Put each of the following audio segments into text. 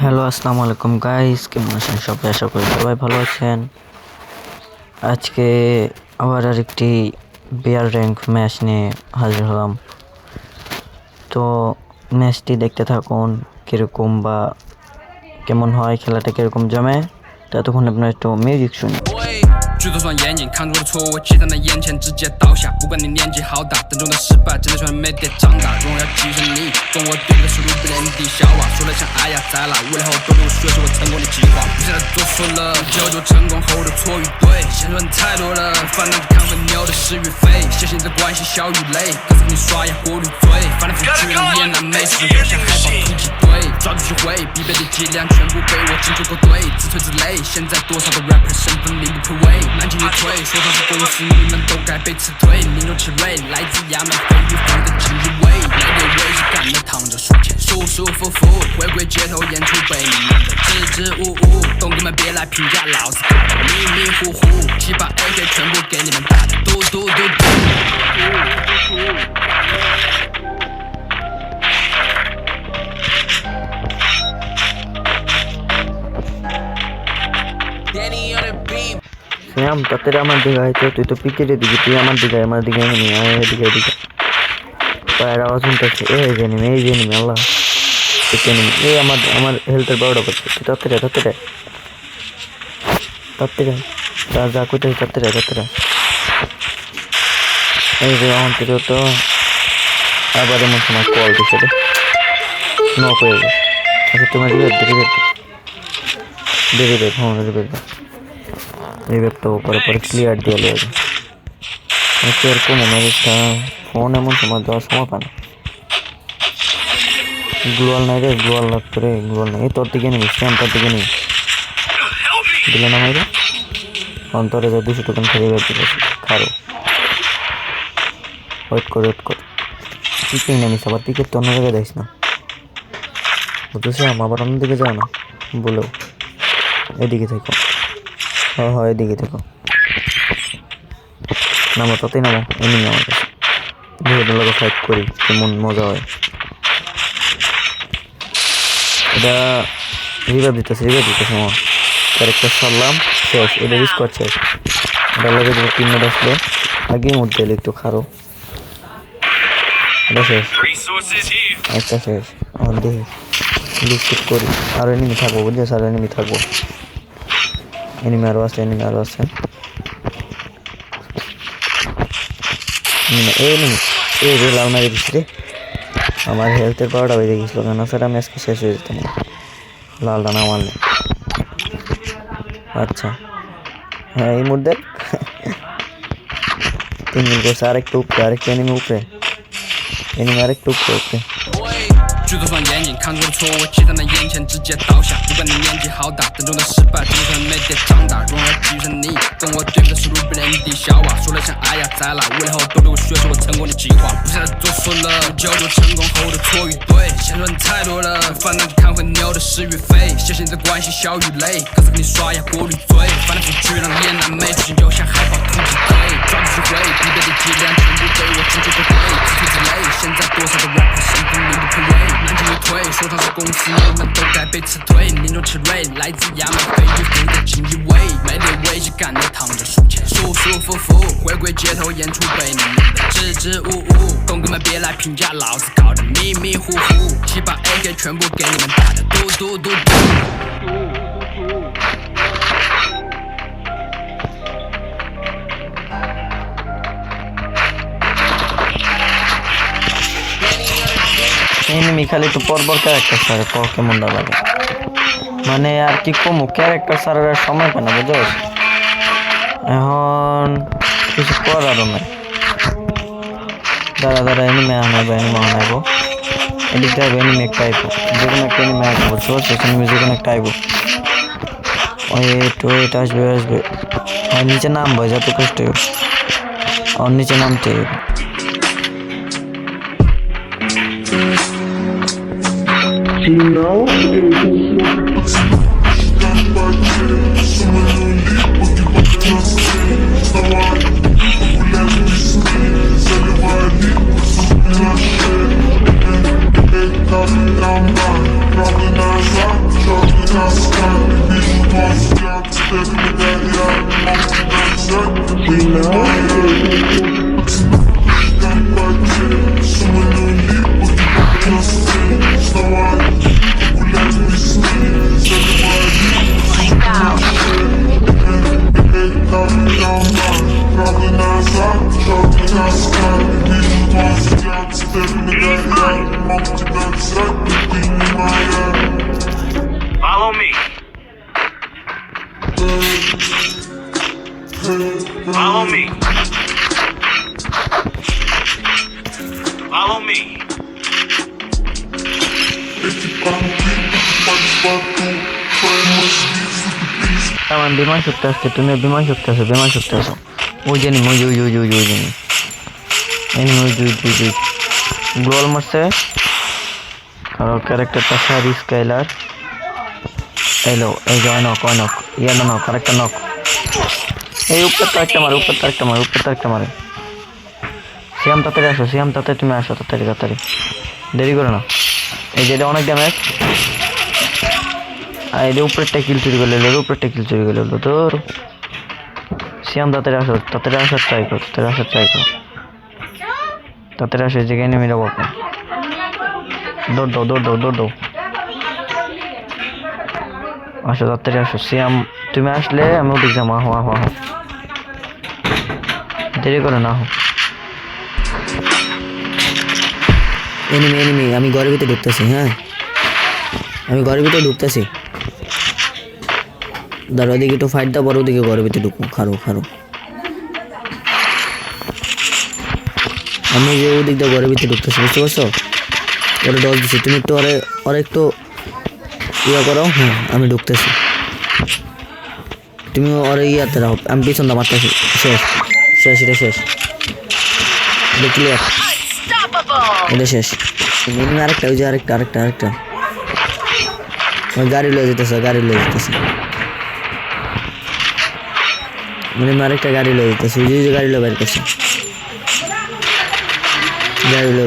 Hello, আসসালামু আলাইকুম guys, কেমন আছেন সবাই? আশা করি সবাই ভালো আছেন। আজকে আবার আরেকটি বিয়ার র্যাঙ্ক ম্যাচ নিয়ে হাজির হলাম। তো ম্যাচটি দেখতে থাকুন, কীরকম বা কেমন হয়, খেলাটা কীরকম জমে। ততক্ষণ আপনার একটু মিউজিক শুনি।举头双眼睛，看着我的错误记在那眼前，直接倒下。不管你年纪好大，但中的失败真的全没得长大。荣耀继承你，跟我对的速度不连地笑话。说了想哎呀再来，未来后都对我学习我成功的计划。不想再多说了，教就成功后的错与对，先说你太多了，烦恼就看和牛的是与非。写信这关系小与累，告诉你刷牙过滤嘴，翻来覆去让眼难眉，始终像海豹突击队，抓住机会，必备的伎俩全部被我精准勾兑，自吹自擂。现在多少个 rapper 身份名不配位，南京乐队说他是公司，你们都该被辞退。林中奇瑞来自衙门飞与飞的锦衣卫，没得位置干的躺着数钱，舒舒服服回归街头演出，被你们的支支吾吾，懂哥们别来评价，老子搞的迷迷糊糊，7、8 AK 全部给你们打的嘟嘟嘟嘟。শ্যাম, তাতে আমার দিকে হয়তো তুই তো পিকের দিকে, তুই আমার দিকে এদিকে এদিকে পায়ের আওয়াজ শুনতেছে। এই যে নেমে আল্লাহ পিকে নেমে, এই আমার হেলথের বারোটা করছে। তুই তাড়াতাড়ি যা করতে তাড়াতাড়ি। এই যে আমার থেকে তো আবার এমন সময় কল দিচ্ছে রে, নক হয়ে গেছে। আচ্ছা তোমার রিভেপটা পরে ক্লিয়ার দিয়ে লেগে এরকম অবস্থা। ফোন এমন সময় দেওয়ার সময় পায় না। গ্লোয়াল নাই রে, গ্লোয়াল লাগতো রে, গ্লোয়াল নাই। এই তোর দিকে নিবি, শ্যাম তোর দিকে নিবি, দিলে না মাইরে অন্তরে যা 200 টোকেন খেয়ে বের দিতেছে। খারো ওয়েট কর পিকেই নামিস, আবার পিকের তো অন্য জায়গায় যাইস না বুঝছো শ্যাম, আবার অন্যদিকে যাও না বলেও। এদিকে থেকো, হয় এদিকে থেকো, নামো তাতেই নামো। এমনি আমার কাছে ধীরে ফাইট করি, কেমন মজা হয়। এটা রিভাইভ দিতেছে আমার ক্যারেক্টার সারলাম, শেষ। এটা রিস্ক শেষ। এটা লাগে যে 3 মিনিট আসলো আগের মধ্যে এলে একটু খারো। এটা শেষ, একটা শেষ। আমার দেখি লুট করি, আর এনিমি থাকবো বুঝছিস, আর এনিমি থাকবো। এনিমি আরো আছে এই রে লাল মারি দিচ্ছি রে। আমার হেলথের পাওয়ারটা বেড়ে গেছিলো, কেন সেটা আমি আজকে শেষ হয়ে যেতাম লালটা না মারলে। আচ্ছা হ্যাঁ, এই মধ্যে 3 মিনিট করছে। আরেকটু এনিমি উপরে ওকে।举头双眼睛，看着我的错误记在那眼前，直接倒下。不管你年纪好大，但中的失败真的全没得长大。荣耀继承你，跟我对的速度不连地笑话。说了想哎呀再来，未来后都对我学习我成功的计划。不想再多说了，教就成功后的错与对，先说你太多了，烦恼就看和牛的是与非。写信这关系小与累，告诉你刷牙过滤嘴，翻来覆去让眼难眉，事情就像海豹突击队，抓住机会，必备的伎俩全部被我精准勾兑，自吹自擂。现在多少个 rapper 身份名不配位，南京乐队说他是公司，你们都该被辞退。林中奇瑞来自衙门飞与飞的锦衣卫，没得位置干的躺着数钱，舒舒服服回归街头演出，被你们的支支吾吾，懂哥们别来评价，老子搞的迷迷糊糊，7、8 AK 全部给你们打的嘟嘟嘟嘟。এনিমি খালি তো পরপর ক্যারেক্টার সারে কেমন লাগে, মানে আর কি কমু, ক্যারেক্টার সারার সময় পায় না বুঝছো। এখন কিছু করারও নাই। দাঁড়া এনিমি আনাইবো এদিকটা আইবো, এনিমি একটা আইবো, যে কোনো একটা এনিমি আইবো বুঝছো, এনিমি যে কোনো একটা আইবো। ওয়েট আসবে আর নিচে নামবো, যত কষ্ট আর নিচে নামতে you know I'm Follow me. Follow me. আমার বিমান শক্তি আসছে, তুমি বিমান শক্তি আছো, বিমান শক্তি আছো। ওই জানি ওই জানি এনিমি ওই গ্লোয়াল মারছে। আর ক্যারেক্টারটা সারি স্কাইলার এলো, এই যে নক ইয়ানো নক, আরেকটা নক। এই উপর তো একটা মারে সিয়াম তাড়াতাড়ি আসো, তুমি আসো তাড়াতাড়ি, দেরি করো না। এই যে এটা অনেক ড্যামেজ। আর এর উপরেরটা কিল চুরি করে গেল, তোর সিয়াম তাড়াতাড়ি আসো, ট্রাই করো, তাড়াতাড়ি আসো। এই জায়গায় নেমে যাবো আপনি, দৌড় দাও আসো, তাড়াতাড়ি আসো। সিয়াম তুমি আসলে আমি ওদিক যাবো। আহো দেরি করে না, আহো। এনিমি আমি ঘরের ভিতরে ঢুকতেছি। হ্যাঁ, আমি ঘরের ভিতরে ঢুকতেছি। ধরো ওদিকে একটু ফাইট দাও, বড় ওদিকে ঘরের ভিতরে ঢুকবো। খারো আমি যে ওদিক দিয়ে ঘরের ভিতরে ঢুকতেছি, বুঝতে পারছো? ওরা ডজ দিচ্ছি, তুমি একটু ওরা একটু ইয়া করো। হ্যাঁ, আমি ঢুকতেছি, তুমি ওরা ইয়াতে রাখো, আমি পিছন দা মারতেছি। শেষ এটা শেষ, এটা ক্লিয়ার, এটা শেষ। এনিমি আরেকটা, ওই যে আরেকটা গাড়ি লয়ে যেতেছে। মানে আরেকটা গাড়ি লয়ে যেতেছে, ওই যে গাড়ি লয়ে বাইর করছে, গাড়ির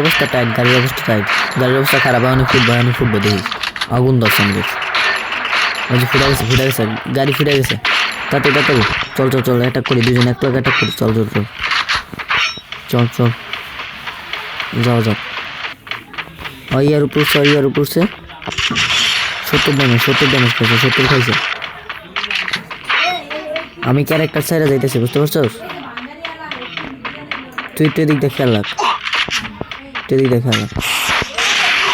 অবস্থা টাইট, গাড়ির অবস্থা খারাপ। অনেক ফুটবো দেখি, আগুন দর্শন গেছে, ওই যে ফুটে গেছে গাড়ি, ফুটে গেছে। তাড়াতাড়ি চল অ্যাটাক করি, দুজন এক লাখ অ্যাটাক করি। চল যাও। ইয়ার উপর 70 ড্যামেজ পেয়েছে, 70 খাইছে। আমি ক্যারেক্টার সাইডে যাইতেছি, বুঝতে পারছো? তুই এদিক দিয়ে খেয়াল রাখ,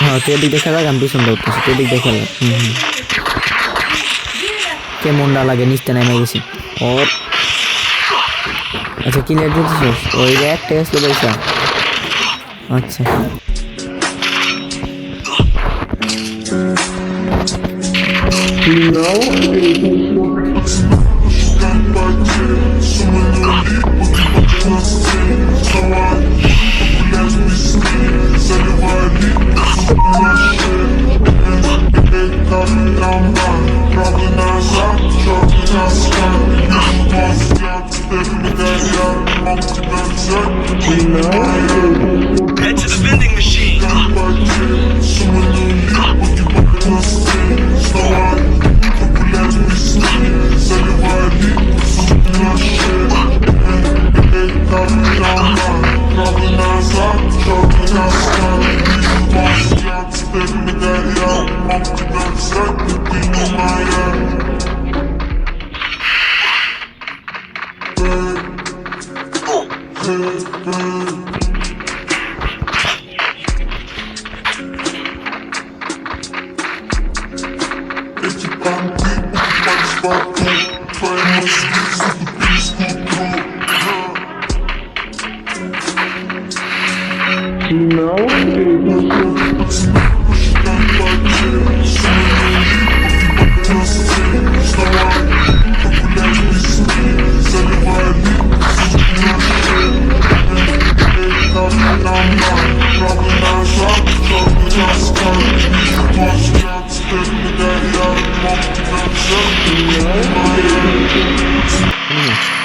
হ্যাঁ তুই এদিক দিয়ে খেয়াল রাখ, আমি পিছন দৌড়তেছি, তুই এদিক দিয়ে খেয়াল রাখ। কেমনটা লাগে, নিচতে নেমে গেছি ওর। আচ্ছা ক্লিয়ার দিতেছিস? ওই একটা আসলো পয়সা। আচ্ছা Head to the vending machine.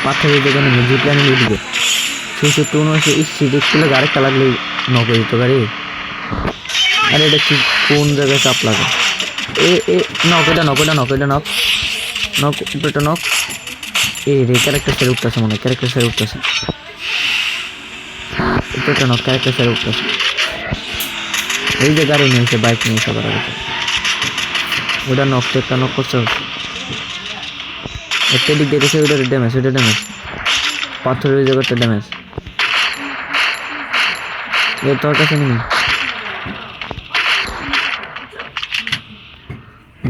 পাথরের দোকানে জিপলাইনের ওদিকে 679 ইসি দেখছিল, আরেকটা লাগলে নক হয়ে যেত গাড়ি। আরে এটা কি কোন জায়গায় চাপ লাগে? এ নক এটা নক উপরেটা নক। এ রে ক্যারেক্টার সেরে উঠতেছে মনে হয়, ক্যারেক্টার সেরে উঠতেছে। উপরেটা নক, ক্যারেক্টার সেরে উঠতেছে। এই যে গাড়ি নিয়েছে, বাইক নিয়েছে আবার আগে। ওটা নক, একটা নক করছে। একটা দিক দেখেছে, ওইটা ড্যামেজ, পাথরের ওই জায়গাটা ড্যামেজ। এ তোর কাছে নেই।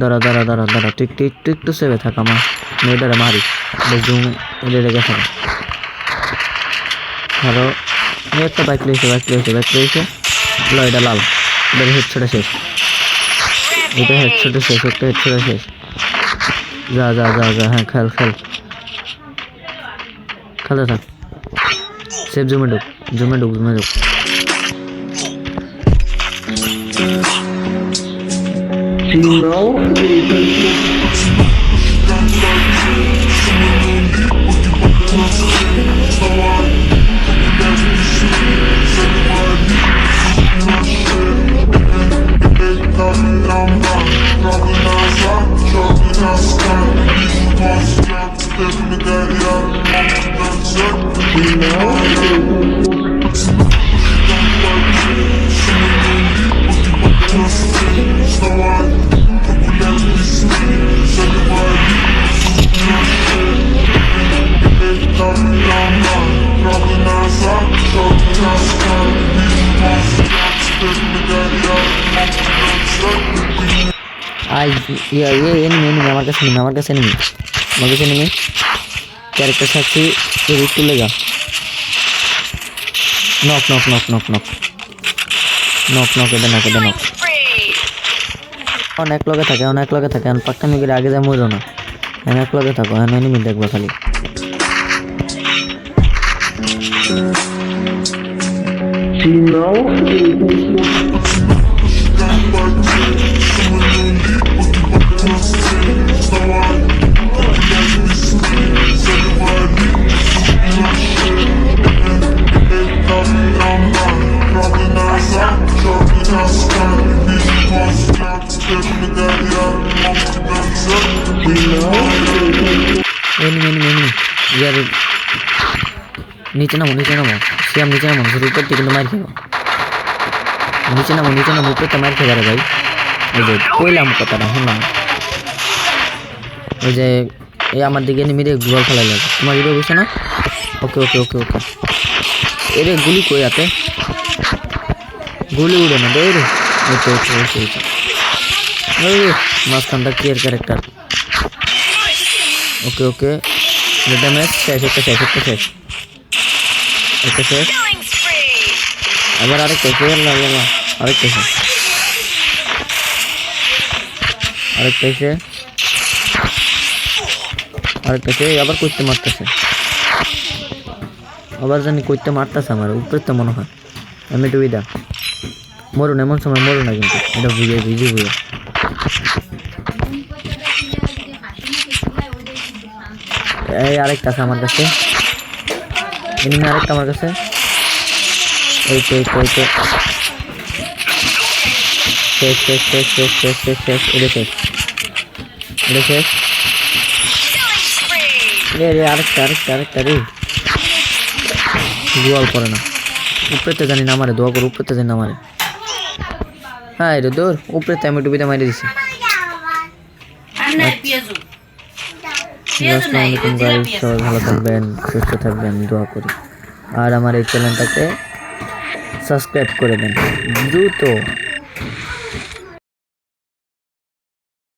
দাঁড়া ঠিক একটু সেভে থাক আমার। মেয়েটারে মারি জুম ওদের গেছে। ধরো একটা বাইক লইছে ল, এটা লাল, এটার হেডশটে শেষ, এটা হেডশটে শেষ, একটা হেডশটে শেষ। যা হ্যাঁ খেল খেলতে থাক। সেফ জুমে ঢুক। এনিমি আমার কাছে এনিমি ক্যারেক্টার সাথে তুলে যা। নক এটা নক। অনেক লগে থাকে পাক্কা মিগের আগে যায় মরো না। অনেক লগে থাকো, এনিমি দেখবো খালি। নিচে নামো সিয়াম, নিচে নামো উপর থেকে কিন্তু মার খেলো। নিচে নামো উপরে মার খেয়ে যাবে ভাই। ওই যে কইলাম কথাটা শুনলাম, ওই যে এই আমার দিকে এনিমি রে গোল খেলা লাগে। তোমার হিরো বুঝছে না? ওকে এরে গুলি কই আতে, গুলি উড়ে না রে। মাঝখানটা ক্লিয়ার ক্যারেক্টার। ওকে ড্যামেজ শেষ, একটা শেষ। আবার আরেকটা আবার করতে মারতেছে। আবার জানি করতে মারতেছে আমার উপরে তো মনে হয়। আমি একটু বিদা মরুন, এমন সময় মরুন না কিন্তু, এটা বুঝে। এই আরেকটা আছে আমার কাছে, এনিমি আরেকটা আমার কাছে। এই তো শেষ। আরেকটা রে গোয়াল করে না। উপরেতে জানি না মারে, দোয়া করে উপরেতে জানি না মারে। হ্যাঁ রে দৌড় উপরেতে আমি ডুবিতে মারি দিছি। আসসালামু আলাইকুম গাইস, সবাই ভালো থাকবেন, সুস্থ থাকবেন, দোয়া করি। আর আমার এই চ্যানেলটাকে সাবস্ক্রাইব করে দেন দ্রুত।